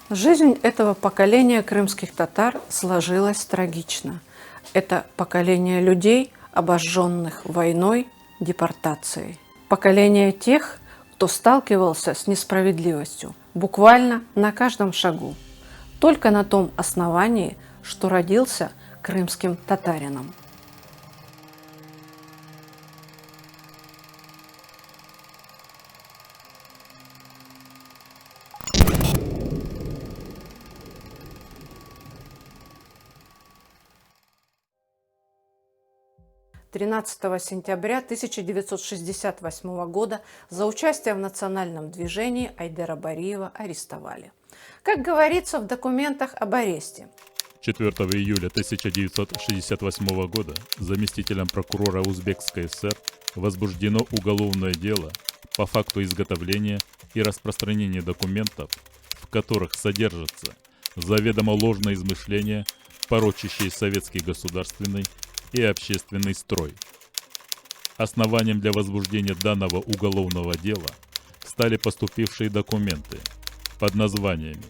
Жизнь этого поколения крымских татар сложилась трагично. Это поколение людей, обожженных войной, депортацией. Поколение тех, кто сталкивался с несправедливостью буквально на каждом шагу, только на том основании, что родился крымским татарином. «13 сентября 1968 года за участие в национальном движении Айдера Бариева арестовали. Как говорится в документах об аресте. 4 июля 1968 года заместителем прокурора Узбекской ССР возбуждено уголовное дело по факту изготовления и распространения документов, в которых содержатся заведомо ложные измышления, порочащие советский государственный и общественный строй. Основанием для возбуждения данного уголовного дела стали поступившие документы под названиями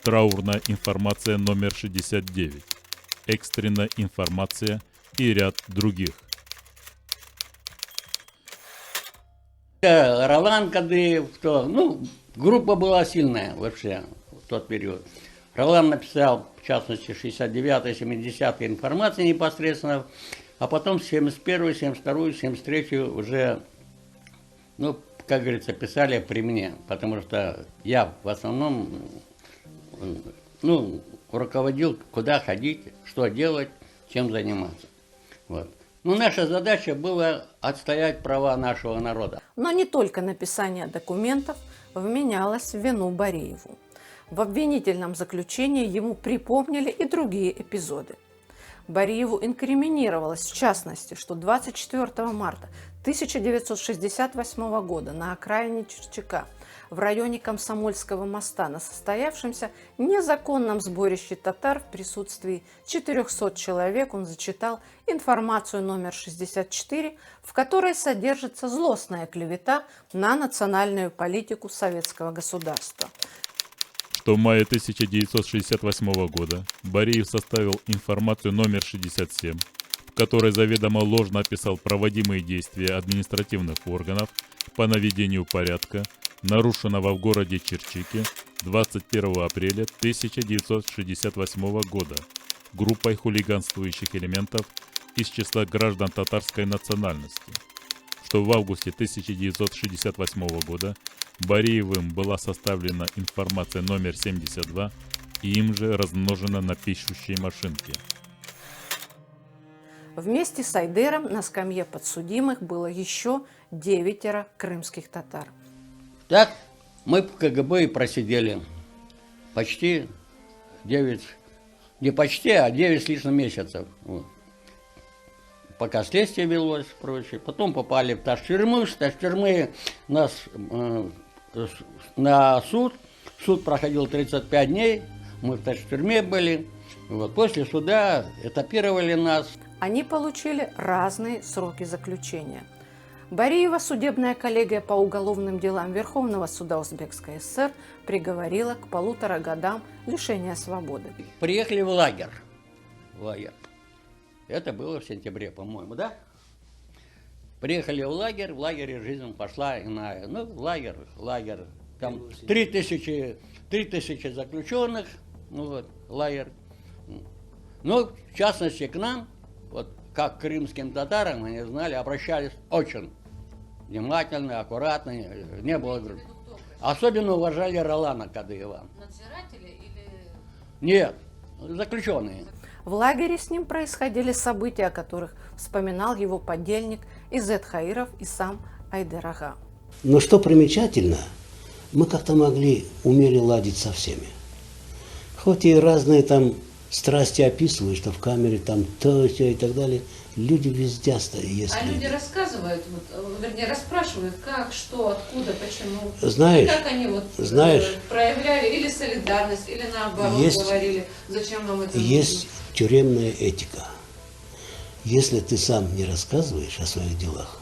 «Траурная информация номер 69», «Экстренная информация» и ряд других. Ролан Кадыев, группа была сильная вообще в тот период. Ролан написал, в частности, 69-70 информации непосредственно, а потом 71-ю, 72-ю, 73-ю уже, как говорится, писали при мне, потому что я в основном, руководил, куда ходить, что делать, чем заниматься. Вот. Наша задача была отстоять права нашего народа. Но не только написание документов вменялось в вину Бариеву. В обвинительном заключении ему припомнили и другие эпизоды. Бариеву инкриминировалось, в частности, что 24 марта 1968 года на окраине Черчака, в районе Комсомольского моста, на состоявшемся незаконном сборище татар в присутствии 400 человек он зачитал информацию номер 64, в которой содержится злостная клевета на национальную политику советского государства. Что в мае 1968 года Бариев составил информацию номер 67, в которой заведомо ложно описал проводимые действия административных органов по наведению порядка, нарушенного в городе Черчике 21 апреля 1968 года группой хулиганствующих элементов из числа граждан татарской национальности, что в августе 1968 года Бариевым была составлена информация номер 72 и им же размножена на пишущей машинке. Вместе с Айдером на скамье подсудимых было еще 9 крымских татар. Так мы в КГБ и просидели почти 9, не почти, а 9 с лишним месяцев. Вот. Пока следствие велось, прочее. Потом попали в Таш-тюрьму, с Таш-тюрьмы нас на суд. Суд проходил 35 дней, мы в Таш-тюрьме были. Вот. После суда этапировали нас. Они получили разные сроки заключения. Бариева судебная коллегия по уголовным делам Верховного суда Узбекской ССР приговорила к 1,5 годам лишения свободы. Приехали в лагерь. Это было в сентябре, по-моему, да? Приехали в лагере жизнь пошла иная. Лагерь, там 3000 заключенных, лагерь. В частности, к нам, как к крымским татарам, они знали, обращались очень внимательно, аккуратно, не было грубо. Особенно уважали Ролана Кадыева. Надзиратели или... Нет, заключенные. В лагере с ним происходили события, о которых вспоминал его подельник Изет Хаиров и сам Айдер Ага. Но что примечательно, мы как-то умели ладить со всеми. Хоть и разные там страсти описывают, что в камере там то, сё и так далее, люди везде есть. А люди рассказывают, вернее, расспрашивают, как, что, откуда, почему. Знаешь, и как они проявляли или солидарность, или наоборот говорили, зачем нам это есть нужно. Тюремная этика. Если ты сам не рассказываешь о своих делах,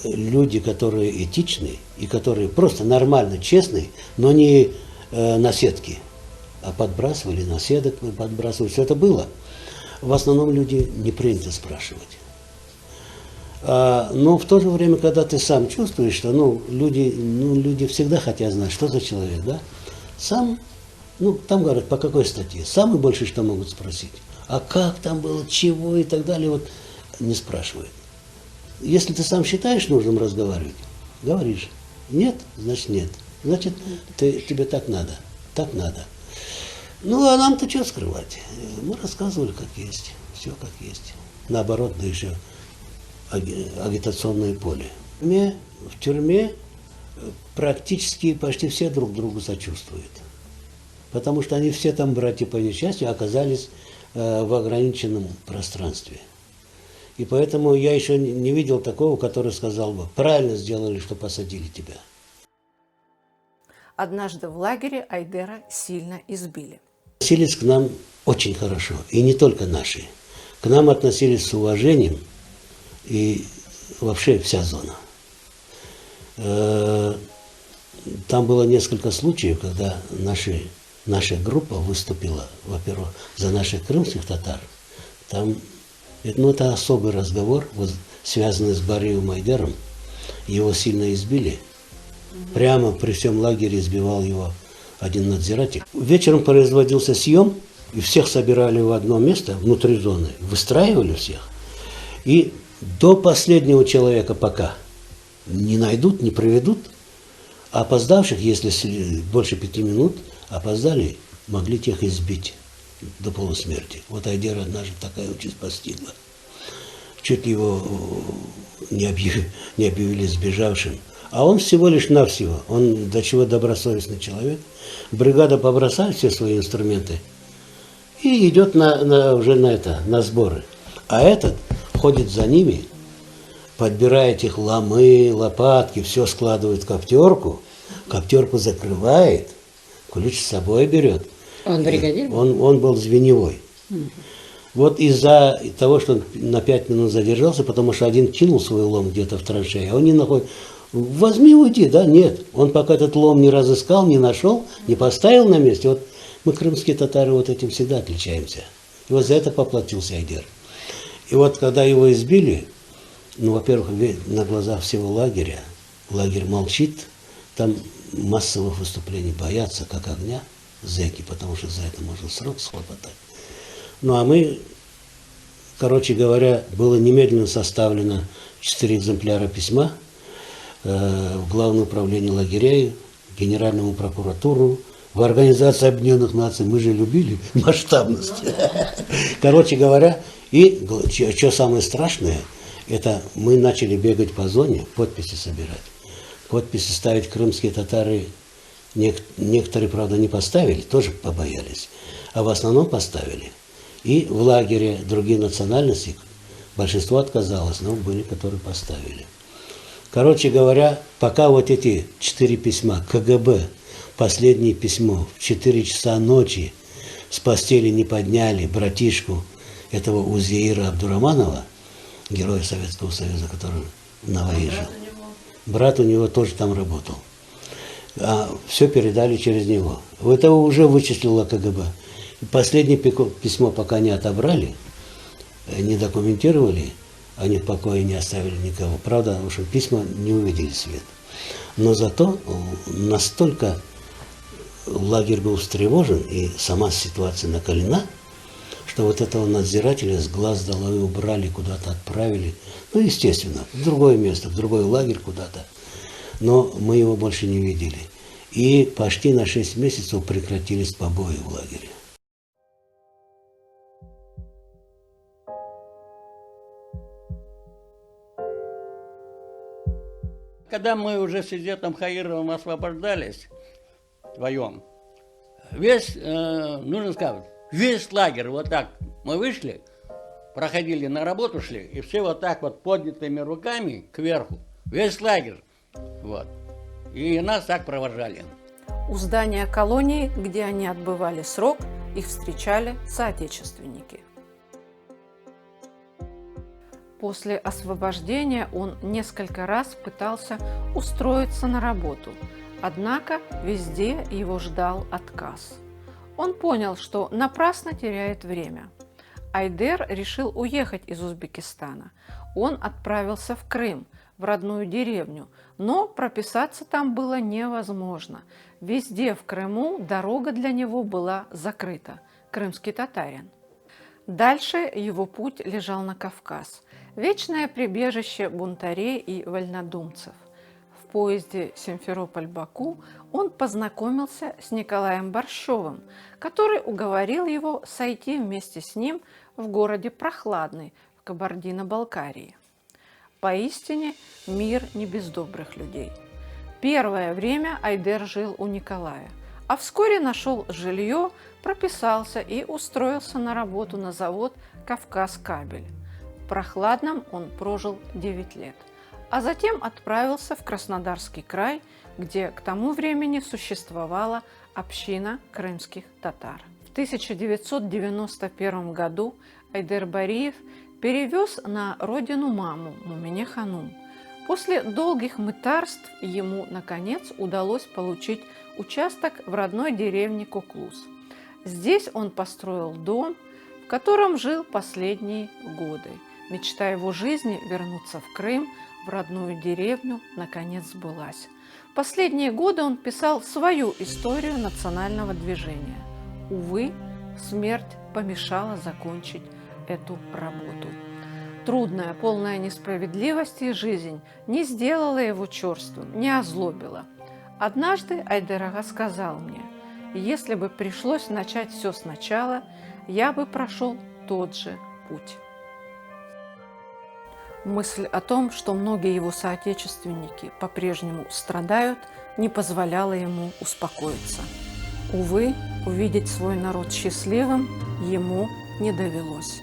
люди, которые этичные и которые просто нормально, честные, но не наседки, а подбрасывали, наседок подбрасывали, все это было. В основном люди не принято спрашивать. Но в то же время, когда ты сам чувствуешь, что люди всегда хотят знать, что за человек, да? Сам, там говорят, по какой статье. Самое большее, что могут спросить. А как там было, чего и так далее, вот не спрашивают. Если ты сам считаешь нужным разговаривать, говоришь. Нет, значит нет. Значит, тебе так надо. Так надо. А нам-то что скрывать? Мы рассказывали, как есть. Все как есть. Наоборот, да еще агитационное поле. В тюрьме практически почти все друг другу сочувствуют. Потому что они все там, братья по несчастью, оказались в ограниченном пространстве. И поэтому я еще не видел такого, который сказал бы, правильно сделали, что посадили тебя. Однажды в лагере Айдера сильно избили. Относились к нам очень хорошо, и не только наши. К нам относились с уважением, и вообще вся зона. Там было несколько случаев, когда наша группа выступила, во-первых, за наших крымских татар. Там, это особый разговор, связанный с Бариевым Айдером. Его сильно избили. Прямо при всем лагере избивал его один надзиратель. Вечером производился съем, и всех собирали в одно место, внутри зоны, выстраивали всех. И до последнего человека пока не найдут, не приведут, а опоздавших, если больше 5 минут опоздали, могли тех избить до полусмерти. Вот Айдера однажды такая участь постигла. Чуть его не объявили сбежавшим. А он всего лишь навсего, он до чего добросовестный человек. Бригада побросает все свои инструменты и идет уже на сборы. А этот ходит за ними, подбирает их ломы, лопатки, все складывает в коптерку закрывает, ключ с собой берет. Он бригадир? Он был звеневой. Вот из-за того, что он на 5 минут задержался, потому что один кинул свой лом где-то в траншеи, а он не находит. Возьми, уйди, да? Нет. Он пока этот лом не разыскал, не нашел, не поставил на месте. Вот мы, крымские татары, вот этим всегда отличаемся. И вот за это поплатился Айдер. И вот когда его избили, во-первых, на глазах всего лагеря, лагерь молчит, там массовых выступлений боятся, как огня, зэки, потому что за это можно срок схлопотать. А мы, короче говоря, было немедленно составлено 4 экземпляра письма в Главное управление лагерей, Генеральному прокуратуру, в Организацию Объединенных Наций. Мы же любили масштабность. Короче говоря, и что самое страшное, это мы начали бегать по зоне, подписи собирать. Подписи ставить крымские татары, некоторые, правда, не поставили, тоже побоялись, а в основном поставили. И в лагере другие национальности, большинство отказалось, но были, которые поставили. Короче говоря, пока вот эти 4 письма КГБ, последнее письмо в 4 часа ночи с постели не подняли братишку этого Узеира Абдураманова, героя Советского Союза, который в Наваи жил. Брат у него тоже там работал. А все передали через него. Этого уже вычислило КГБ. Последнее письмо пока не отобрали, не документировали, они в покое не оставили никого. Правда, потому что письма не увидели свет. Но зато настолько лагерь был встревожен, и сама ситуация накалена, что вот этого надзирателя с глаз долой убрали, куда-то отправили. Естественно, в другое место, в другой лагерь куда-то. Но мы его больше не видели. И почти на 6 месяцев прекратились побои в лагере. Когда мы уже с Изетом Хаировым освобождались вдвоем, нужно сказать, весь лагерь вот так мы вышли, проходили на работу, шли, и все вот так вот поднятыми руками кверху, весь лагерь, вот, и нас так провожали. У здания колонии, где они отбывали срок, их встречали соотечественники. После освобождения он несколько раз пытался устроиться на работу, однако везде его ждал отказ. Он понял, что напрасно теряет время. Айдер решил уехать из Узбекистана. Он отправился в Крым, в родную деревню, но прописаться там было невозможно. Везде в Крыму дорога для него была закрыта. Крымский татарин. Дальше его путь лежал на Кавказ, вечное прибежище бунтарей и вольнодумцев. В поезде Симферополь-Баку он познакомился с Николаем Борщевым, который уговорил его сойти вместе с ним в городе Прохладный в Кабардино-Балкарии. Поистине мир не без добрых людей. Первое время Айдер жил у Николая, а вскоре нашел жилье, прописался и устроился на работу на завод «Кавказкабель». В Прохладном он прожил 9 лет, а затем отправился в Краснодарский край, где к тому времени существовала община крымских татар. В 1991 году Айдер Бариев перевез на родину маму Мумине-ханум. После долгих мытарств ему, наконец, удалось получить участок в родной деревне Коклус. Здесь он построил дом, в котором жил последние годы. Мечта его жизни вернуться в Крым, в родную деревню, наконец сбылась. В последние годы он писал свою историю национального движения. Увы, смерть помешала закончить эту работу. Трудная, полная несправедливости жизнь не сделала его черствым, не озлобила. Однажды Айдер ага сказал мне: если бы пришлось начать все сначала, я бы прошел тот же путь. Мысль о том, что многие его соотечественники по-прежнему страдают, не позволяла ему успокоиться. Увы, увидеть свой народ счастливым ему не довелось.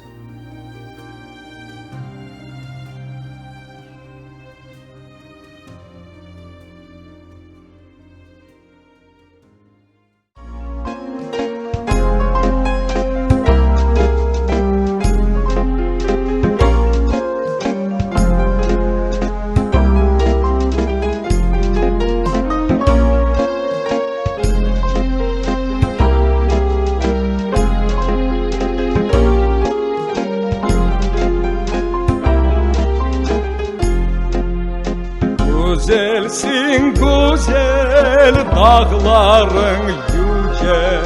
Güzelsin güzel, dağların yüce,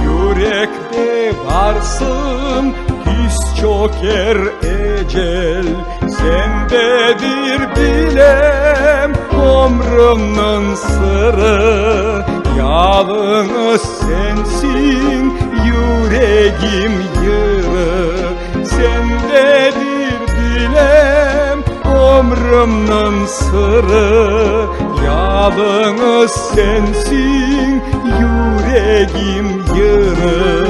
yürekte varsın, diz çöker ecel. Sendedir bilem ömrümün sırrı, yalnız sensin yüreğim yırı. Sendedir bilem ömrümün sırrı, yalnız sensin yüreğim yırı.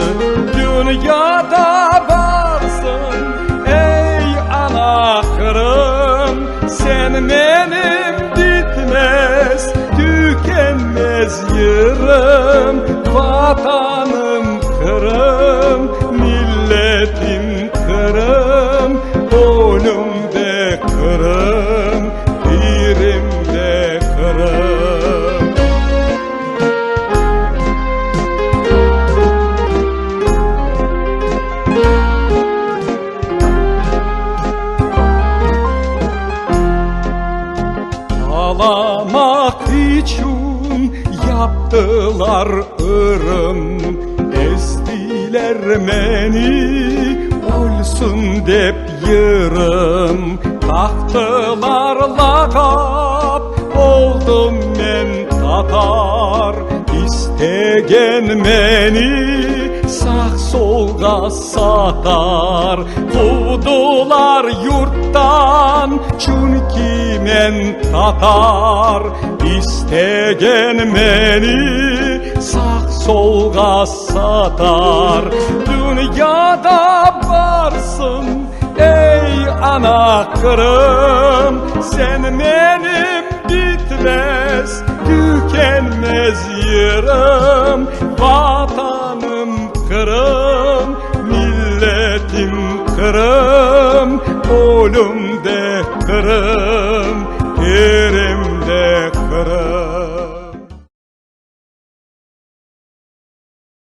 Dünyada varsın ey ana Kırım, sen benim bitmez tükenmez yırım. Vatanım Kırım, milletim Kırım, ölümde Kırım, dirimde Kırım. Ağlamak için yaptılar ırım, ezdiler beni ölsün dep yırım. Taktılar lakap, oldum ben Tatar. İstegen beni sağ solga satar. Kovdular yurttan çünkü men Tatar. İstegen beni sağ solga satar. Dünyada varsın ey ana Kırım, sen benim bitmez tükenmez yırım. Vatanım Kırım, milletim Kırım, ölüm kırık